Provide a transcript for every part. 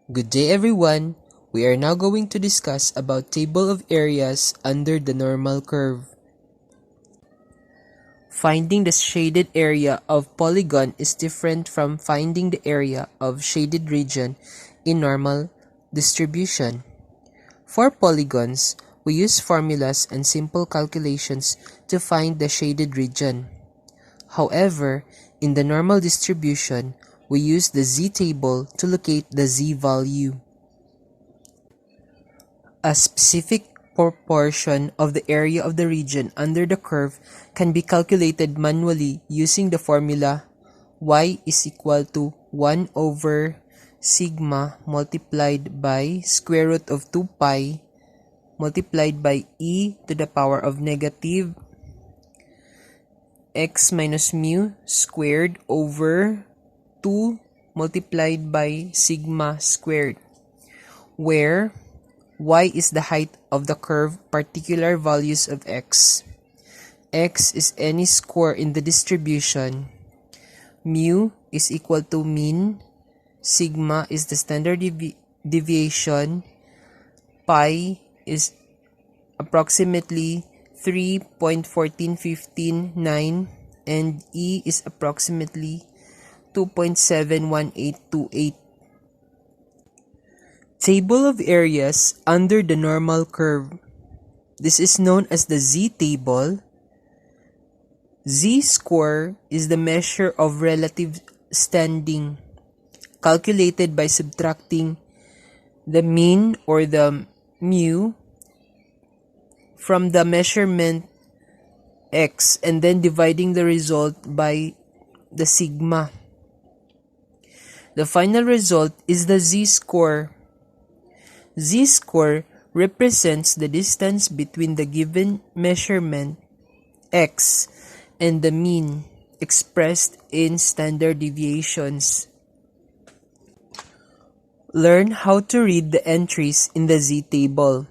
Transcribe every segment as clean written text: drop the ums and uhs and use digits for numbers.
Good day everyone! We are now going to discuss about table of areas under the normal curve. Finding the shaded area of polygon is different from finding the area of shaded region in normal distribution. For polygons, we use formulas and simple calculations to find the shaded region. However, in the normal distribution, we use the z-table to locate the z-value. A specific proportion of the area of the region under the curve can be calculated manually using the formula y is equal to 1 over sigma multiplied by square root of 2 pi multiplied by e to the power of negative x minus mu squared over 2 multiplied by sigma squared, where y is the height of the curve, particular values of x. X is any score in the distribution. Mu is equal to mean. Sigma is the standard deviation. Pi is approximately 3.14159 and e is approximately 2.71828. Table of areas under the normal curve. This is known as the z-table. Z-score is the measure of relative standing, calculated by subtracting the mean or the mu from the measurement x and then dividing the result by the sigma. The final result is the z-score. Z-score represents the distance between the given measurement x and the mean, expressed in standard deviations. Learn how to read the entries in the z-table.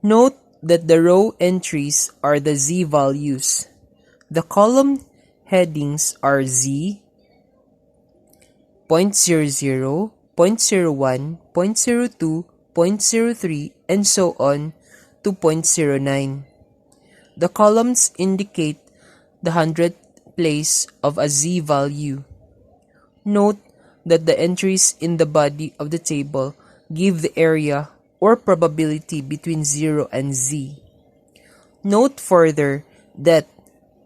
Note that the row entries are the z-values. The column headings are z, 0.00, 0.01, 0.02, 0.03, and so on to 0.09. The columns indicate the hundredth place of a z-value. Note that the entries in the body of the table give the area or probability between 0 and z. Note further that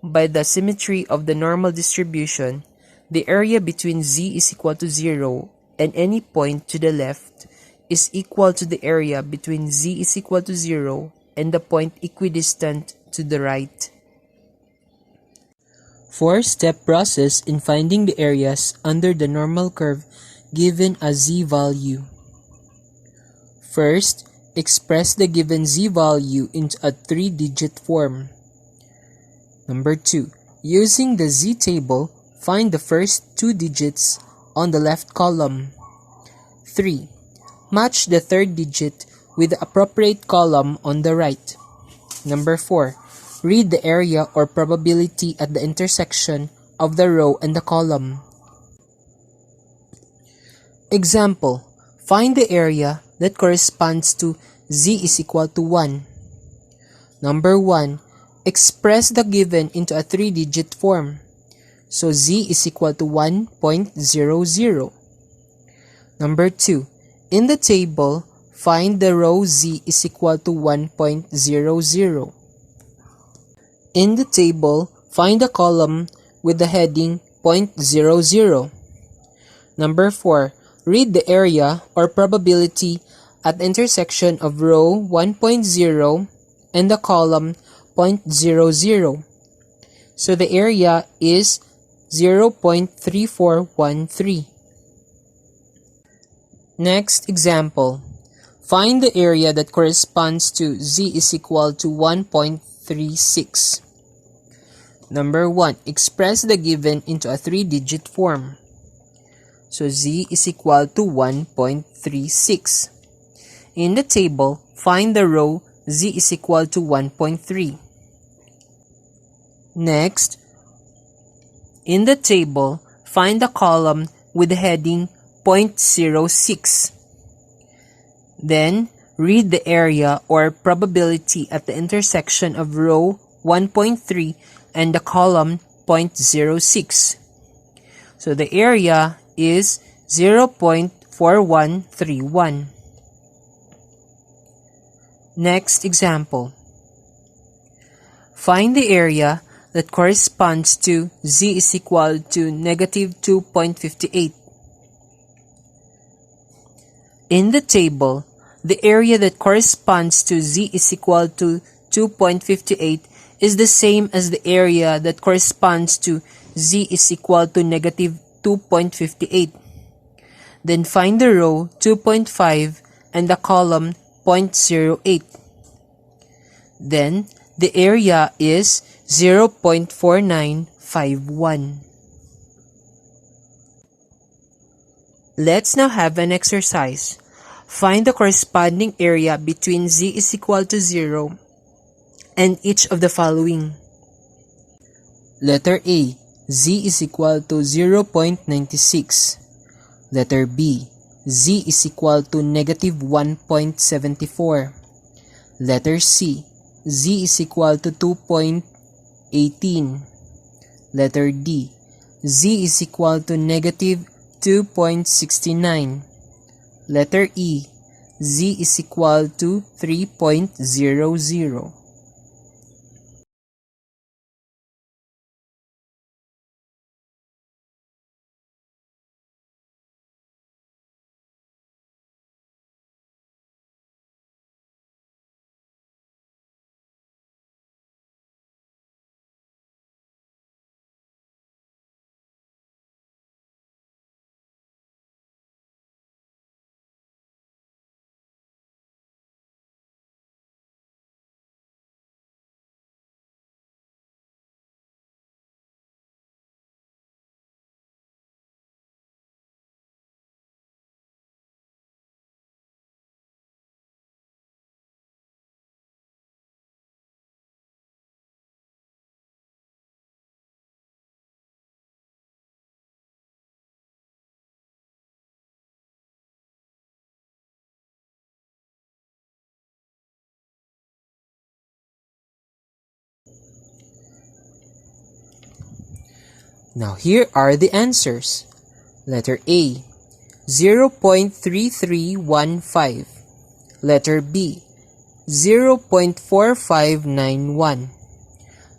by the symmetry of the normal distribution, the area between z is equal to 0 and any point to the left is equal to the area between z is equal to 0 and the point equidistant to the right. 4-step process in finding the areas under the normal curve given a z-value. First, express the given z-value into a 3-digit form. Number 2. Using the z-table, find the first 2 digits on the left column. 3. Match the third digit with the appropriate column on the right. Number 4. Read the area or probability at the intersection of the row and the column. Example. Find the area that corresponds to z is equal to 1. Number 1. Express the given into a 3-digit form. So z is equal to 1.00. Number 2. In the table, find the row z is equal to 1.00. In the table, find the column with the heading 0.00. Number 4. Read the area or probability at the intersection of row 1.0 and the column 0.00. So the area is 0.3413. Next example. Find the area that corresponds to z is equal to 1.36. Number 1. Express the given into a 3-digit form. So z is equal to 1.36. In the table, find the row z is equal to 1.3. Next, in the table, find the column with the heading 0.06. Then, read the area or probability at the intersection of row 1.3 and the column 0.06. So the area is 0.4131. Next example. Find the area that corresponds to z is equal to negative 2.58. In the table, the area that corresponds to z is equal to 2.58 is the same as the area that corresponds to z is equal to negative 2.58. Then find the row 2.5 and the column 0.08. Then the area is 0.4951. Let's now have an exercise. Find the corresponding area between z is equal to 0 and each of the following. Letter A, z is equal to 0.96. Letter B, z is equal to negative 1.74. Letter C, z is equal to 2.18. Letter D, z is equal to negative 2.69. Letter E, z is equal to 3.00. Now here are the answers. Letter A, 0.3315. Letter B, 0.4591.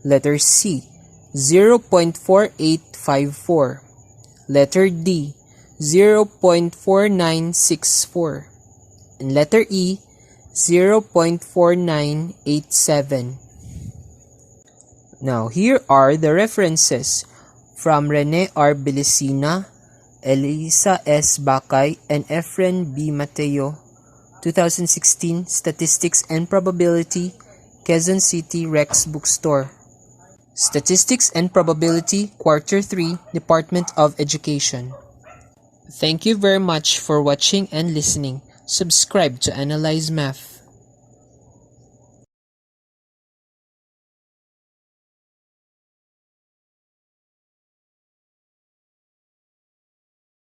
Letter C, 0.4854. Letter D, 0.4964. And letter E, 0.4987. Now here are the references from Rene R. Belicina, Elisa S. Bacay, and Efren B. Mateo, 2016, Statistics and Probability, Quezon City Rex Bookstore. Statistics and Probability, Quarter 3, Department of Education. Thank you very much for watching and listening. Subscribe to Analyze Math.